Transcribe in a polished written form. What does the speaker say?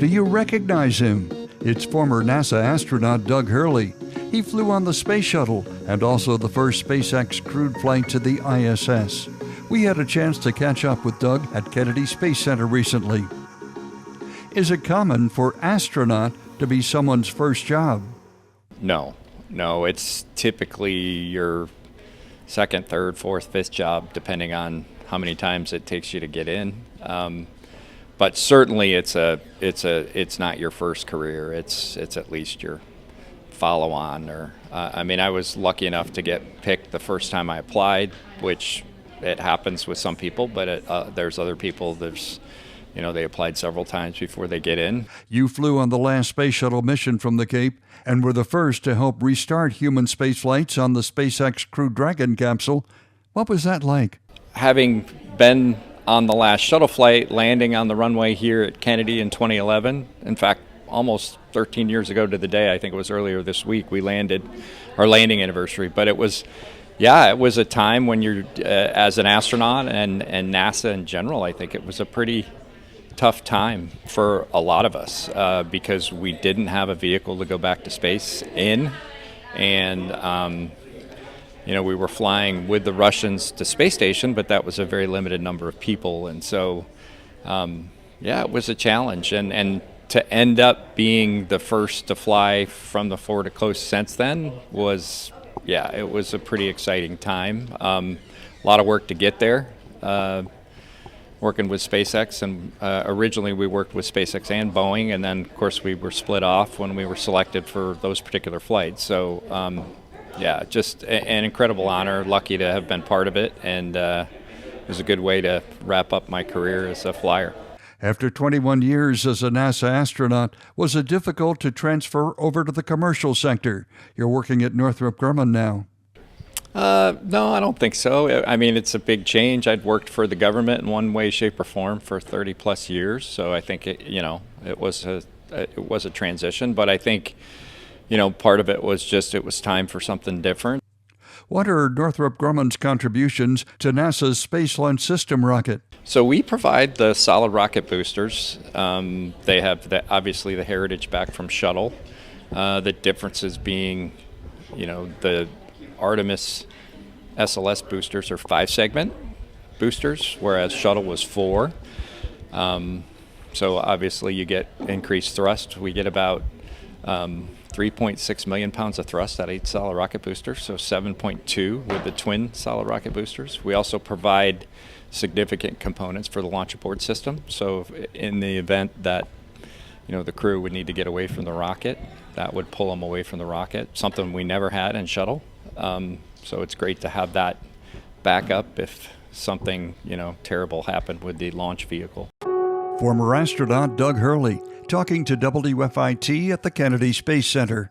Do you recognize him? It's former NASA astronaut Doug Hurley. He flew on the Space Shuttle and also the first SpaceX crewed flight to the ISS. We had a chance to catch up with Doug at Kennedy Space Center recently. Is it common for astronaut to be someone's first job? No, it's typically your second, third, fourth, fifth job, depending on how many times it takes you to get in. But certainly, it's not your first career. It's at least your follow-on. I was lucky enough to get picked the first time I applied, which it happens with some people, but there's other people. They applied several times before they get in. You flew on the last Space Shuttle mission from the Cape and were the first to help restart human space flights on the SpaceX Crew Dragon capsule. What was that like? Having been on the last shuttle flight, landing on the runway here at Kennedy in 2011, in fact, almost 13 years ago to the day, I think it was earlier this week, we landed, our landing anniversary. But it was a time when you're, as an astronaut and NASA in general, I think it was a pretty tough time for a lot of us because we didn't have a vehicle to go back to space in, and we were flying with the Russians to space station, but that was a very limited number of people, and so it was a challenge, and to end up being the first to fly from the forward to close since then was a pretty exciting time. A lot of work to get there. Working with SpaceX, and originally we worked with SpaceX and Boeing, and then of course we were split off when we were selected for those particular flights. So just an incredible honor, lucky to have been part of it, and it was a good way to wrap up my career as a flyer. After 21 years as a NASA astronaut, was it difficult to transfer over to the commercial sector? You're working at Northrop Grumman now. No, I don't think so. It's a big change. I'd worked for the government in one way, shape, or form for 30 plus years, so I think it was a transition. But I think part of it was just it was time for something different. What are Northrop Grumman's contributions to NASA's Space Launch System rocket? So we provide the solid rocket boosters. They have obviously the heritage back from Shuttle. The differences being, the Artemis SLS boosters are 5-segment boosters, whereas Shuttle was 4. So obviously you get increased thrust. We get about 3.6 million pounds of thrust out of each solid rocket booster, so 7.2 with the twin solid rocket boosters. We also provide significant components for the launch abort system. So in the event that the crew would need to get away from the rocket, that would pull them away from the rocket, something we never had in Shuttle. So it's great to have that backup if something terrible happened with the launch vehicle. Former astronaut Doug Hurley talking to WFIT at the Kennedy Space Center.